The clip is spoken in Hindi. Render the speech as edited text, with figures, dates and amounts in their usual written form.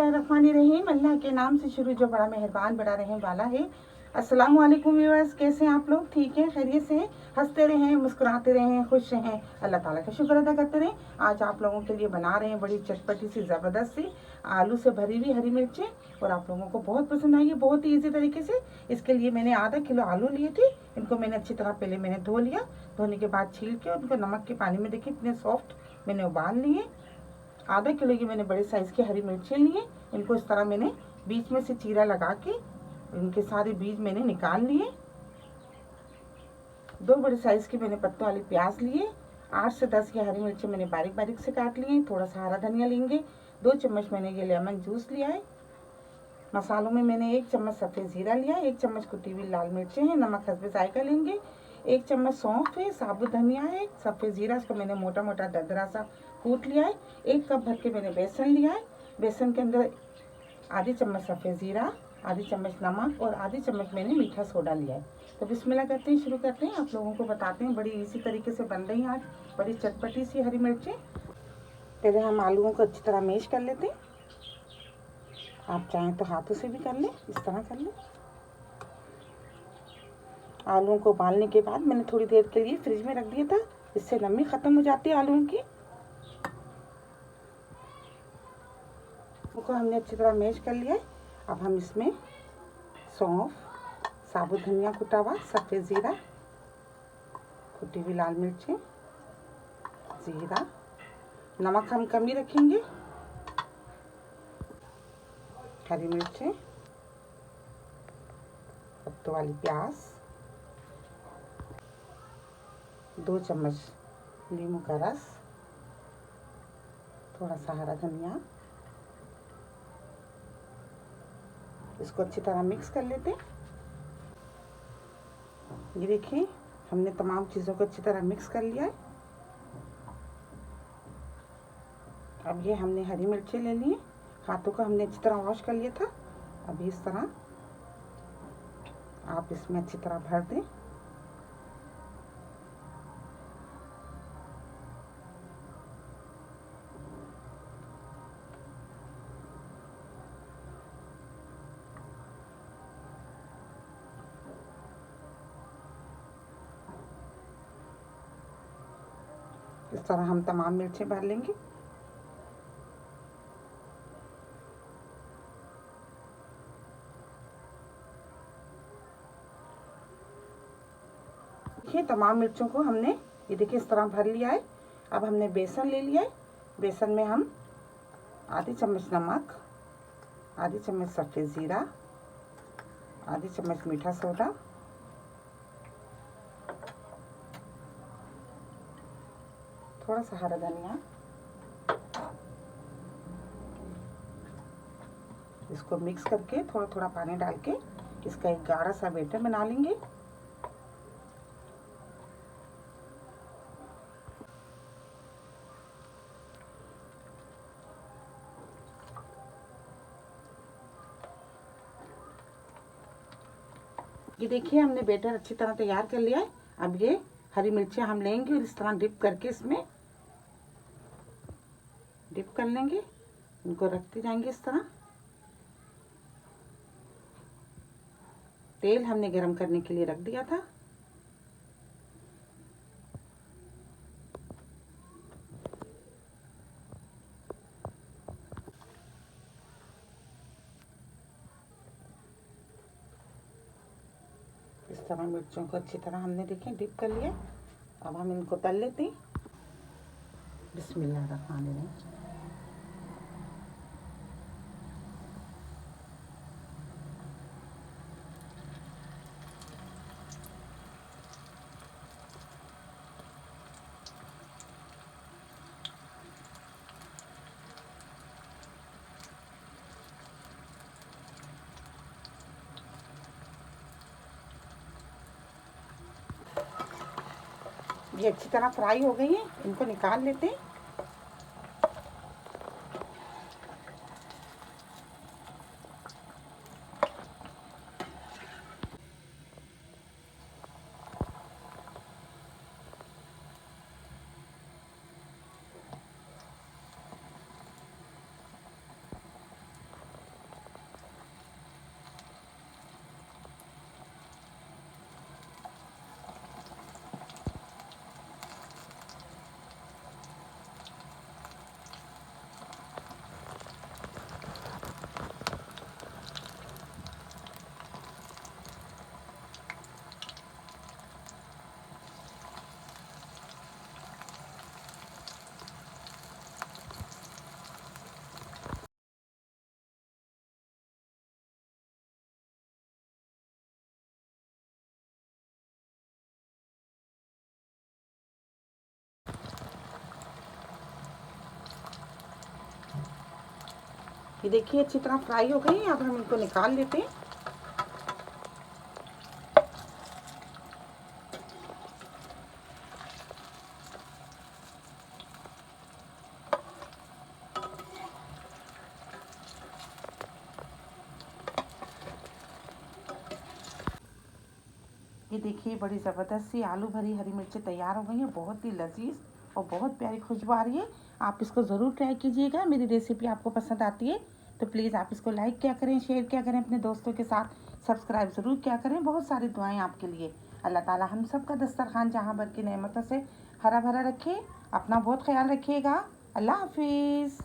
बिस्मिल्लाहिर्रहमानिर्रहीम। अल्लाह के नाम से शुरू जो बड़ा मेहरबान बड़ा रहने वाला है। अस्सलाम वालेकुम व्यूअर्स, कैसे हैं आप लोग? ठीक है, खैरियत से हैं? हंसते रहें, मुस्कुराते रहें, खुश रहें, अल्लाह ताला का शुक्र अदा करते रहें। आज आप लोगों के लिए बना रहे हैं बड़ी चटपटी सी ज़बरदस्त सी आलू से भरी हुई हरी मिर्चें, और आप लोगों को बहुत पसंद आई है बहुत ही ईजी तरीके से। इसके लिए मैंने आधा किलो आलू लिए थे। इनको मैंने अच्छी तरह पहले मैंने धो लिया। धोने के बाद छील के उनको नमक के पानी में देखिए इतने सॉफ्ट मैंने उबाल लिए। आधा किलो की मैंने बड़े साइज़ की हरी मिर्चें लिए। इनको इस तरह मैंने बीच में से चीरा लगा के इनके सारे बीज मैंने निकाल लिए। 2 बड़े साइज़ की मैंने पत्तों वाली प्याज लिए। 8 से 10 की हरी मिर्चें मैंने बारीक बारीक से काट लिए। थोड़ा सा हरा धनिया लेंगे। 2 चम्मच मैंने ये लेमन जूस लिया है। मसालों में मैंने 1 चम्मच सफ़ेद ज़ीरा लिया, 1 चम्मच कुटी हुई लाल मिर्चें हैं, नमक हस्बे जायका लेंगे, 1 चम्मच सौंफ है, साबुत धनिया है, सफ़ेद ज़ीरा इसको मैंने मोटा मोटा दरदरा सा कूट लिया है। 1 कप भर के मैंने बेसन लिया है। बेसन के अंदर आधी चम्मच सफ़ेद ज़ीरा, आधी चम्मच नमक और आधी चम्मच मैंने मीठा सोडा लिया है। तो बिस्मिल्लाह करते हैं, शुरू करते हैं। आप लोगों को बताते हैं बड़ी इसी तरीके से बन रही हैं आज बड़ी चटपटी सी हरी मिर्चें। पहले हम आलूओं को अच्छी तरह मैश कर लेते हैं। आप चाहें तो हाथों से भी कर लें, इस तरह कर लें। आलूओं को उबालने के बाद मैंने थोड़ी देर के लिए फ्रिज में रख दिया था, इससे नमी ख़त्म हो जाती है आलूओं की। उनको हमने अच्छी तरह मैश कर लिया है। अब हम इसमें सौंफ, साबुत धनिया कुटा हुआ, सफ़ेद ज़ीरा, कुटी हुई लाल मिर्चें, ज़ीरा, नमक हम कम ही रखेंगे, हरी मिर्चें, पत्तों वाली प्याज, 2 चम्मच नींबू का रस, थोड़ा सा हरा धनिया। इसको अच्छी तरह मिक्स कर लेते हैं। ये देखिए हमने तमाम चीज़ों को अच्छी तरह मिक्स कर लिया है। अब ये हमने हरी मिर्चें ले ली हैं। हाथों को हमने अच्छी तरह वॉश कर लिया था। अभी इस तरह आप इसमें अच्छी तरह भर दें। इस तरह हम तमाम मिर्चें भर लेंगे। देखिए तमाम मिर्चों को हमने ये देखिए इस तरह भर लिया है। अब हमने बेसन ले लिया है। बेसन में हम आधी चम्मच नमक, आधी चम्मच सफ़ेद ज़ीरा, आधी चम्मच मीठा सोडा, थोड़ा सा हरा धनिया, इसको मिक्स करके थोड़ा थोड़ा पानी डाल के इसका एक गाढ़ा सा बैटर बना लेंगे। ये देखिए हमने बैटर अच्छी तरह तैयार कर लिया है। अब ये हरी मिर्चें हम लेंगे और इस तरह डिप करके इसमें डिप कर लेंगे। इनको रखते जाएंगे इस तरह। तेल हमने गरम करने के लिए रख दिया था। इस तरह मिर्चों को अच्छी तरह हमने देखें डिप कर लिया। अब हम इनको तल लेते हैं। बिस्मिल्लाहिर्रहमानिर्रहीम। ये अच्छी तरह फ्राई हो गई है, इनको निकाल लेते हैं। ये देखिए अच्छी तरह फ्राई हो गई है। अब हम इनको निकाल लेते हैं। ये देखिए बड़ी ज़बरदस्त सी आलू भरी हरी मिर्चें तैयार हो गई हैं। बहुत ही लजीज और बहुत प्यारी खुशबू आ रही है। आप इसको ज़रूर ट्राई कीजिएगा। मेरी रेसिपी आपको पसंद आती है तो प्लीज़ आप इसको लाइक क्या करें, शेयर क्या करें अपने दोस्तों के साथ, सब्सक्राइब ज़रूर क्या करें। बहुत सारी दुआएं आपके लिए। अल्लाह ताला हम सब का दस्तरखान जहाँ भर की नेमतों से हरा भरा रखे। अपना बहुत ख्याल रखिएगा। अल्लाह हाफिज़।